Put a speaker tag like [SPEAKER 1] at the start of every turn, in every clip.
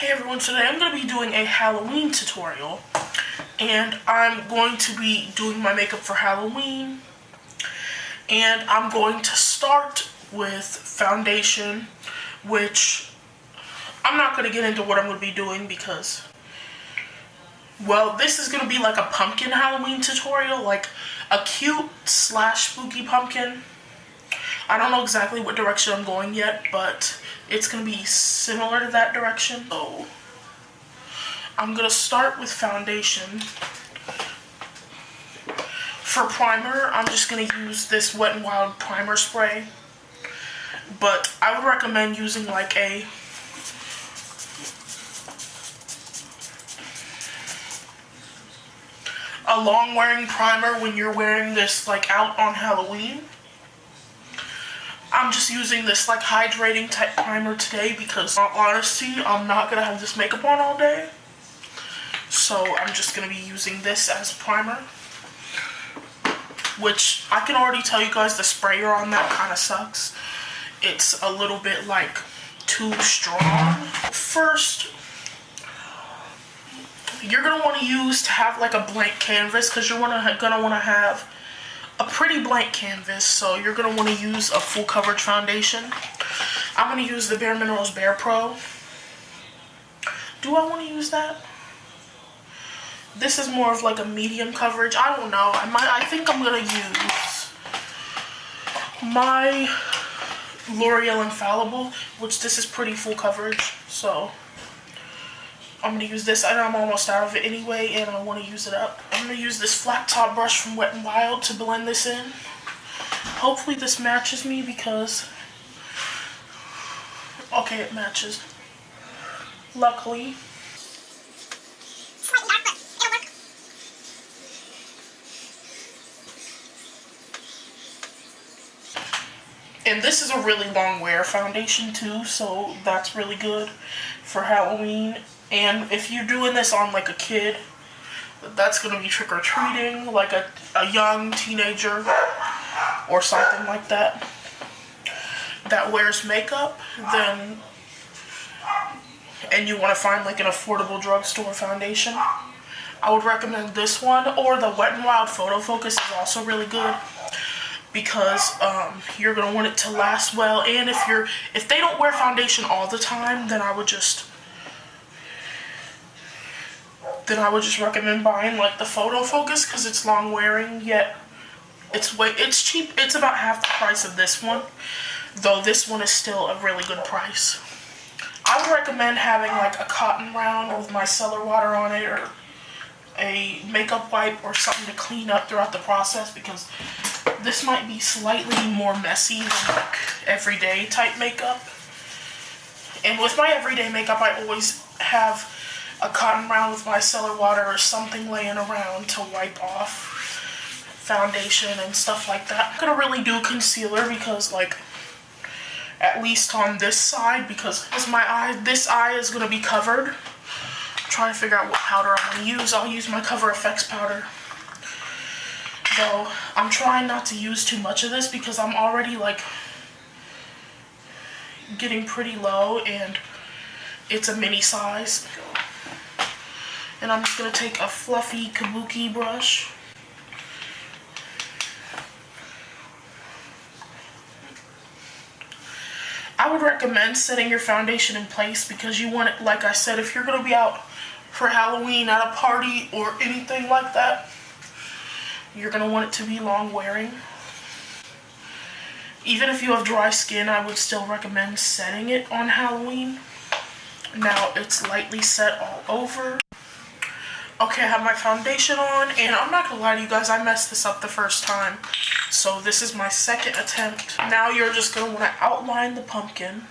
[SPEAKER 1] Hey everyone, today I'm going to be doing a Halloween tutorial, and I'm going to be doing my makeup for Halloween, and I'm going to start with foundation, which I'm not going to get into what I'm going to be doing because, well, this is going to be like a pumpkin Halloween tutorial, like a cute / spooky pumpkin. I don't know exactly what direction I'm going yet, but it's going to be similar to that direction. So I'm going to start with foundation. For primer, I'm just going to use this Wet n Wild primer spray. But I would recommend using like a long wearing primer when you're wearing this like out on Halloween. I'm just using this like hydrating type primer today because in all honesty, I'm not going to have this makeup on all day. So I'm just going to be using this as primer. Which I can already tell you guys the sprayer on that kind of sucks. It's a little bit like too strong. First, you're going to want to have like a blank canvas because you're going to want to have a pretty blank canvas, so you're going to want to use a full coverage foundation. I'm going to use the Bare Minerals Bare Pro. Do I want to use that? This is more of like a medium coverage. I don't know. I think I'm going to use my Loreal Infallible, which this is pretty full coverage, so I'm going to use this, and I'm almost out of it anyway, and I want to use it up. I'm going to use this flat top brush from Wet n Wild to blend this in. Hopefully this matches me because, okay, it matches. Luckily. And this is a really long wear foundation too, so that's really good for Halloween. And if you're doing this on like a kid that's going to be trick-or-treating, like a young teenager or something like that that wears makeup, then, and you want to find like an affordable drugstore foundation, I would recommend this one. Or the Wet n Wild Photo Focus is also really good because you're going to want it to last well. And if they don't wear foundation all the time, then I would just recommend buying like the Photo Focus because it's long wearing, yet it's cheap. It's about half the price of this one, though this one is still a really good price. I would recommend having like a cotton round with micellar water on it, or a makeup wipe or something to clean up throughout the process, because this might be slightly more messy than like everyday type makeup. And with my everyday makeup, I always have a cotton round with micellar water or something laying around to wipe off foundation and stuff like that. I'm gonna really do concealer because, like, at least on this side, because this eye is gonna be covered. I'm trying to figure out what powder I'm gonna use. I'll use my Cover FX powder. Though I'm trying not to use too much of this because I'm already like getting pretty low and it's a mini size. And I'm just going to take a fluffy kabuki brush. I would recommend setting your foundation in place because you want it, like I said, if you're going to be out for Halloween at a party or anything like that, you're going to want it to be long wearing. Even if you have dry skin, I would still recommend setting it on Halloween. Now it's lightly set all over. Okay, I have my foundation on, and I'm not gonna lie to you guys, I messed this up the first time. So this is my second attempt. Now you're just gonna wanna outline the pumpkin.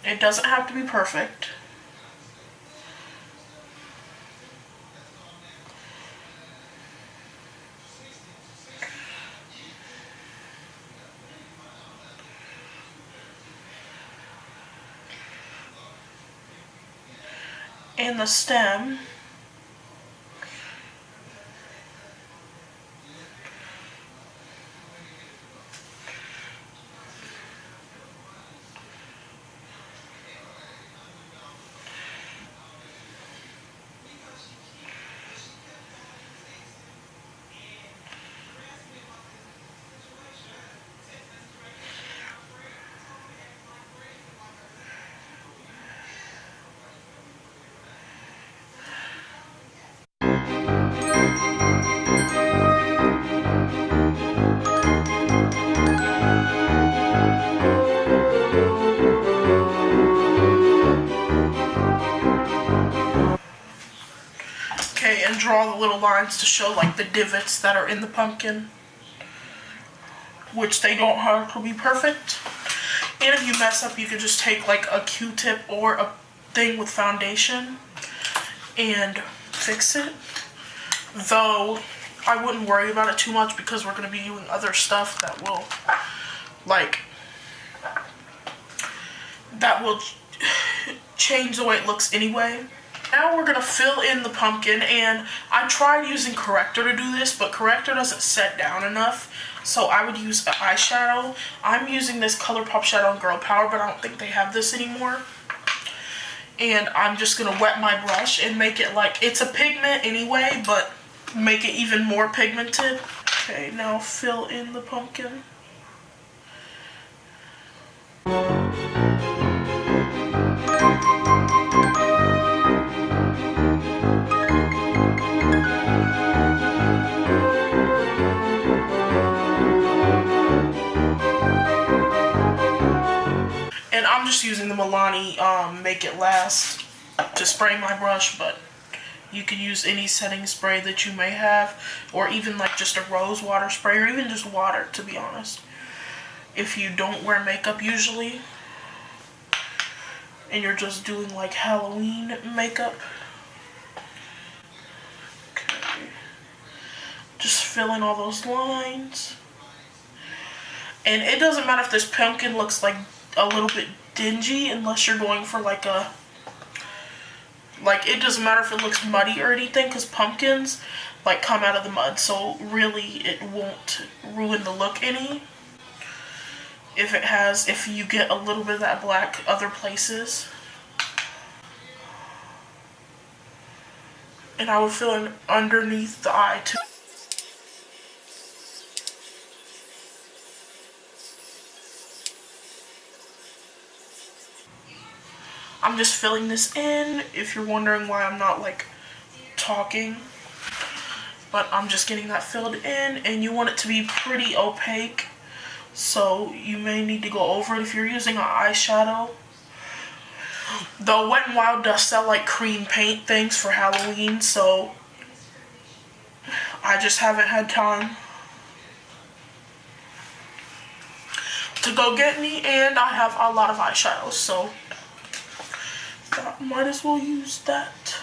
[SPEAKER 1] It doesn't have to be perfect. and the stem. Okay, and draw the little lines to show like the divots that are in the pumpkin, which they don't have to be perfect. And if you mess up, you can just take like a Q-tip or a thing with foundation and fix it. Though I wouldn't worry about it too much because we're going to be doing other stuff that will change the way it looks anyway. Now we're going to fill in the pumpkin, and I tried using corrector to do this, but corrector doesn't set down enough, so I would use an eyeshadow. I'm using this Colourpop Shadow and Girl Power, but I don't think they have this anymore. And I'm just going to wet my brush and make it like, it's a pigment anyway, but make it even more pigmented. Okay, now fill in the pumpkin. And I'm just using the Milani Make It Last to spray my brush, but you can use any setting spray that you may have, or even like just a rose water spray, or even just water, to be honest. If you don't wear makeup usually, and you're just doing like Halloween makeup. Okay. Just fill in all those lines. And it doesn't matter if this pumpkin looks like a little bit dingy, unless you're going for like a, it doesn't matter if it looks muddy or anything, because pumpkins like come out of the mud, so really it won't ruin the look any. If you get a little bit of that black other places. And I would fill in underneath the eye too. I'm just filling this in, if you're wondering why I'm not like talking. But I'm just getting that filled in, and you want it to be pretty opaque. So you may need to go over it if you're using an eyeshadow. Though Wet n Wild does sell like cream paint things for Halloween, so I just haven't had time to go get any, and I have a lot of eyeshadows, so I might as well use that.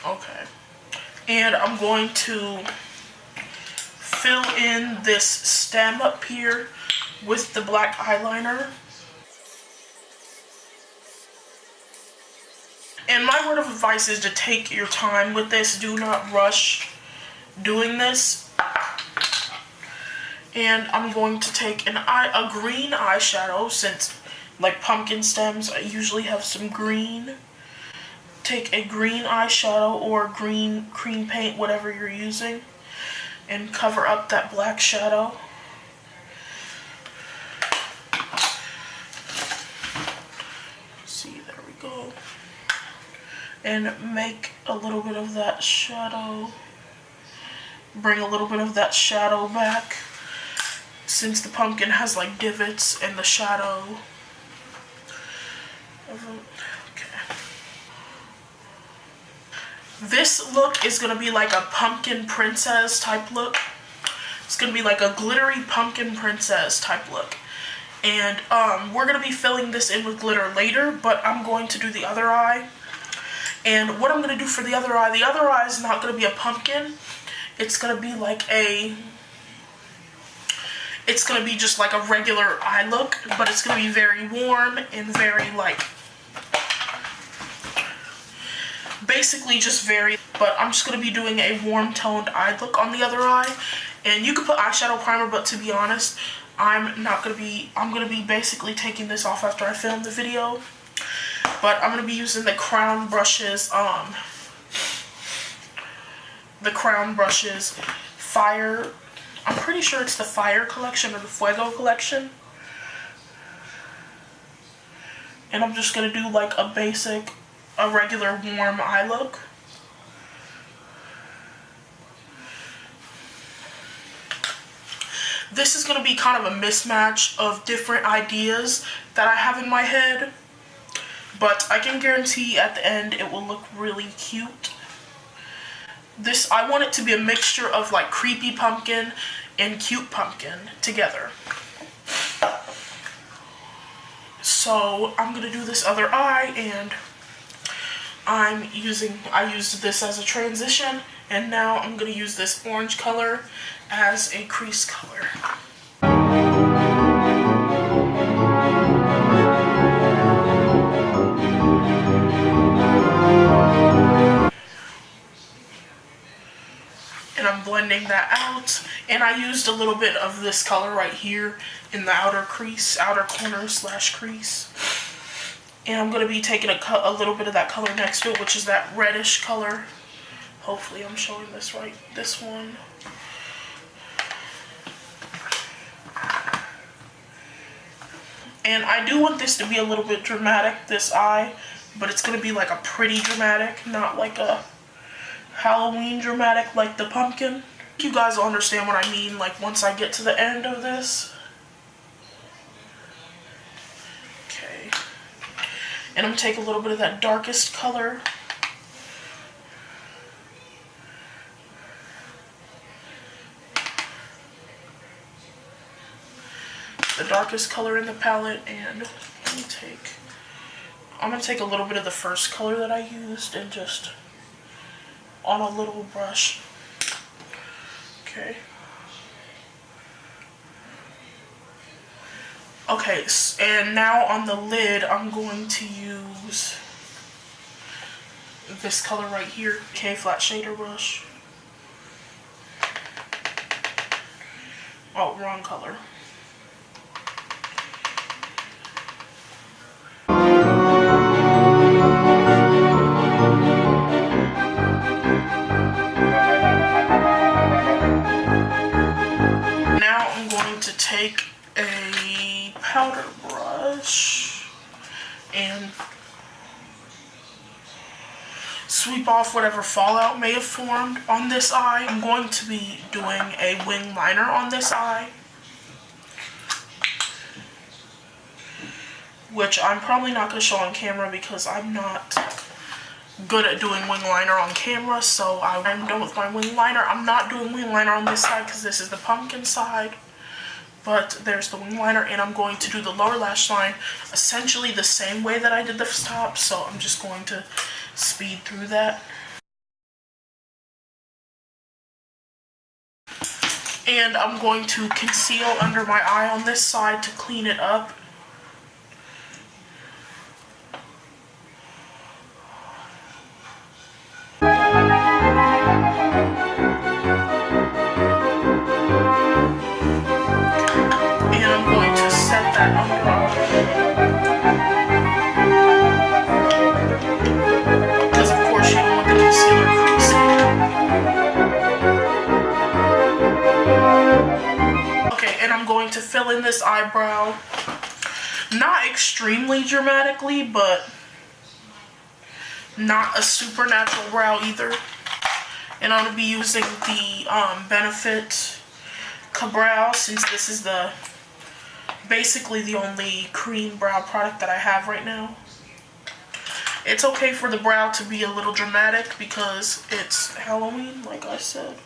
[SPEAKER 1] Okay, and I'm going to fill in this stem up here with the black eyeliner. And my word of advice is to take your time with this. Do not rush doing this. And I'm going to take a green eyeshadow, since like pumpkin stems usually have some green. Take a green eyeshadow or green cream paint, whatever you're using, and cover up that black shadow. See, there we go. And make a little bit of that shadow. Bring a little bit of that shadow back, since the pumpkin has like divots and the shadow. Okay. This look is going to be like a pumpkin princess type look. It's going to be like a glittery pumpkin princess type look. And we're going to be filling this in with glitter later, but I'm going to do the other eye. And what I'm going to do for the other eye is not going to be a pumpkin. It's going to be like it's going to be just like a regular eye look, but it's going to be very warm and very like, basically just very, but I'm just going to be doing a warm toned eye look on the other eye. And you could put eyeshadow primer, but to be honest, I'm going to be basically taking this off after I film the video. But I'm going to be using the Crown Brushes, Fire, I'm pretty sure it's the Fire collection or the Fuego collection. And I'm just going to do like a regular warm eye look. This is going to be kind of a mismatch of different ideas that I have in my head, but I can guarantee at the end it will look really cute. I want it to be a mixture of like creepy pumpkin and cute pumpkin together. So I'm going to do this other eye, and I used this as a transition, and now I'm going to use this orange color as a crease color. And I'm blending that out, and I used a little bit of this color right here in the outer corner / crease. And I'm going to be taking a little bit of that color next to it, which is that reddish color. Hopefully I'm showing this right, this one. And I do want this to be a little bit dramatic, this eye, but it's going to be like a pretty dramatic, not like a Halloween dramatic like the pumpkin. You guys will understand what I mean, like once I get to the end of this. Okay. And I'm going to take a little bit of that darkest color. The darkest color in the palette, and I'm going to take a little bit of the first color that I used and just on a little brush. Okay. Okay, and now on the lid, I'm going to use this color right here, K flat shader brush. Oh, wrong color. Now I'm going to take a powder brush and sweep off whatever fallout may have formed on this eye. I'm going to be doing a wing liner on this eye, which I'm probably not going to show on camera because I'm not good at doing wing liner on camera, so I'm done with my wing liner. I'm not doing wing liner on this side because this is the pumpkin side, but there's the wing liner, and I'm going to do the lower lash line essentially the same way that I did the top, so I'm just going to speed through that. And I'm going to conceal under my eye on this side to clean it up. Because of course you don't want the concealer creasing. Okay, and I'm going to fill in this eyebrow. Not extremely dramatically, but not a supernatural brow either. And I'm going to be using the Benefit Ka-Brow, since this is basically the only cream brow product that I have right now. It's okay for the brow to be a little dramatic because it's Halloween, like I said.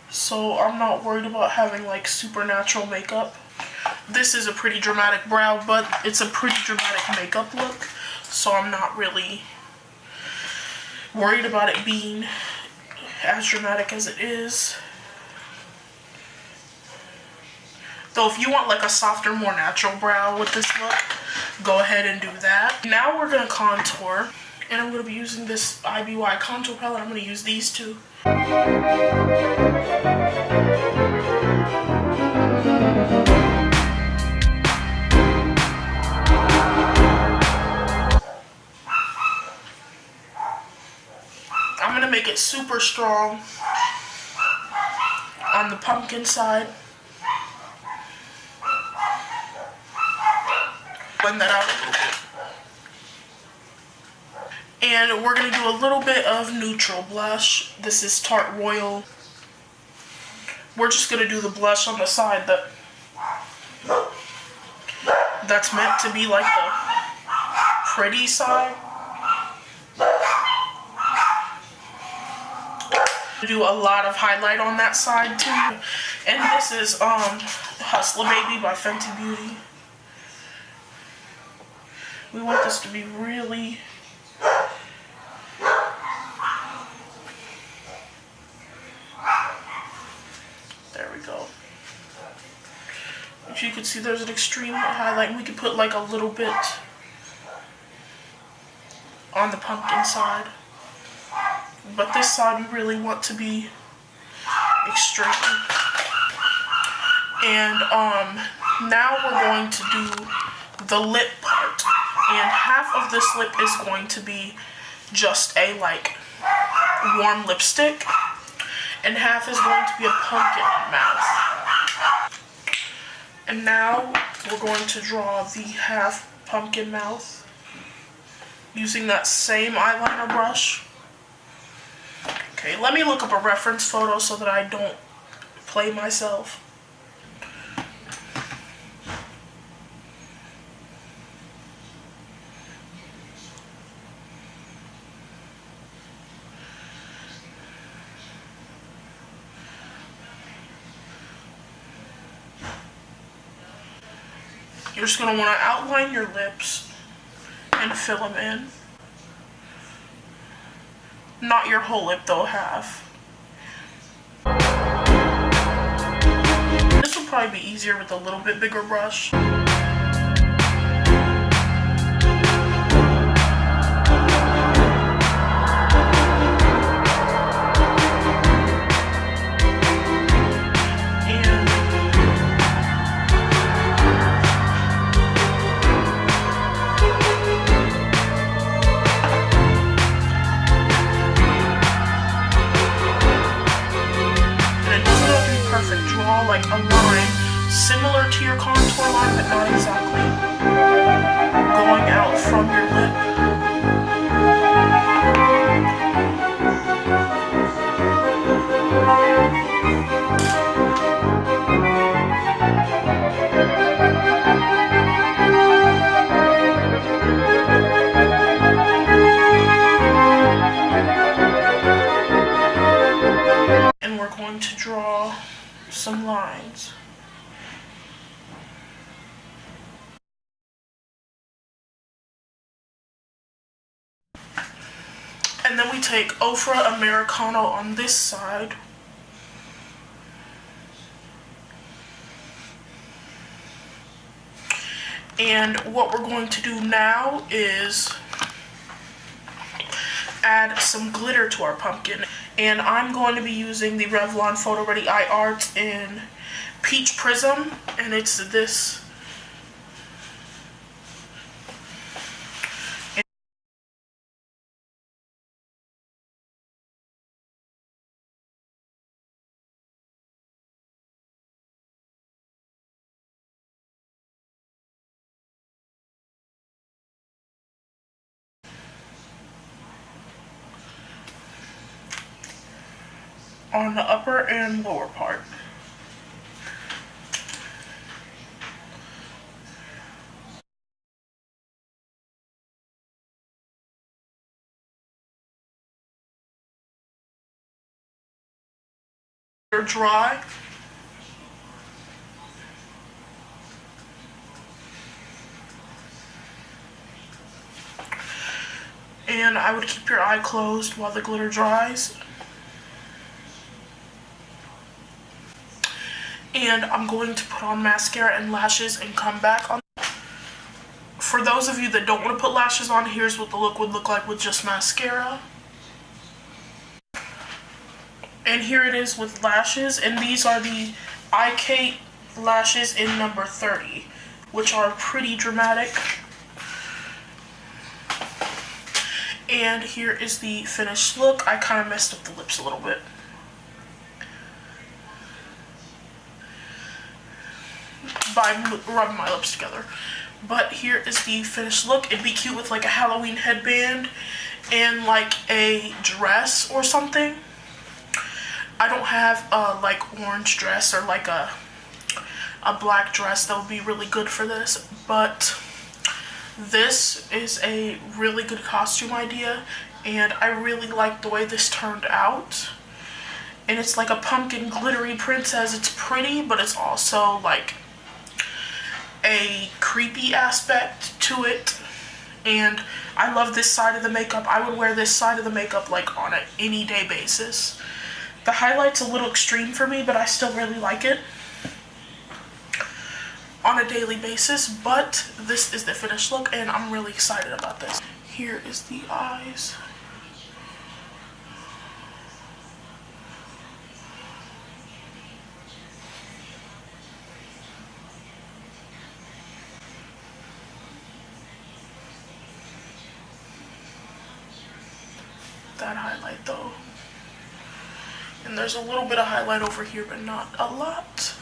[SPEAKER 1] So I'm not worried about having like supernatural makeup. This is a pretty dramatic brow, but it's a pretty dramatic makeup look. So I'm not really worried about it being as dramatic as it is. Though if you want like a softer, more natural brow with this look, go ahead and do that. Now we're gonna contour, and I'm gonna be using this IBY contour palette. I'm gonna use these two. I'm gonna make it super strong on the pumpkin side. Blend that out a little bit. And we're gonna do a little bit of neutral blush. This is Tarte Royal. We're just gonna do the blush on the side that's meant to be like the pretty side. Do a lot of highlight on that side too. And this is Hustler Baby by Fenty Beauty. We want this to be really there we go. If you can see, there's an extreme highlight, and we could put like a little bit on the pumpkin side. But this side we really want to be extreme. And now we're going to do the lip part. And half of this lip is going to be just a like warm lipstick, and half is going to be a pumpkin mouth. And now we're going to draw the half pumpkin mouth using that same eyeliner brush. Okay, let me look up a reference photo so that I don't play myself. You're just going to want to outline your lips and fill them in. Not your whole lip though, half. This will probably be easier with a little bit bigger brush. Like a line similar to your contour line, but not exactly, going out from your lip. And we're going to draw some lines. And then we take Ofra Americano on this side. And what we're going to do now is add some glitter to our pumpkin. And I'm going to be using the Revlon Photoready Eye Art in Peach Prism, and it's this. On the upper and lower part. They're dry. And I would keep your eye closed while the glitter dries. And I'm going to put on mascara and lashes and come back on. For those of you that don't want to put lashes on, here's what the look would look like with just mascara. And here it is with lashes, and these are the Ikate lashes in number 30, which are pretty dramatic. And here is the finished look. I kind of messed up the lips a little bit. By rubbing my lips together. But here is the finished look. It'd be cute with like a Halloween headband and like a dress or something. I don't have a like orange dress or like a black dress that would be really good for this, but this is a really good costume idea, and I really like the way this turned out. And it's like a pumpkin glittery princess. It's pretty, but it's also like a creepy aspect to it. And I love this side of the makeup. I would wear this side of the makeup like on an any day basis. The highlight's a little extreme for me, but I still really like it on a daily basis. But this is the finished look, and I'm really excited about this. Here is the eyes. That highlight though. And there's a little bit of highlight over here, but not a lot.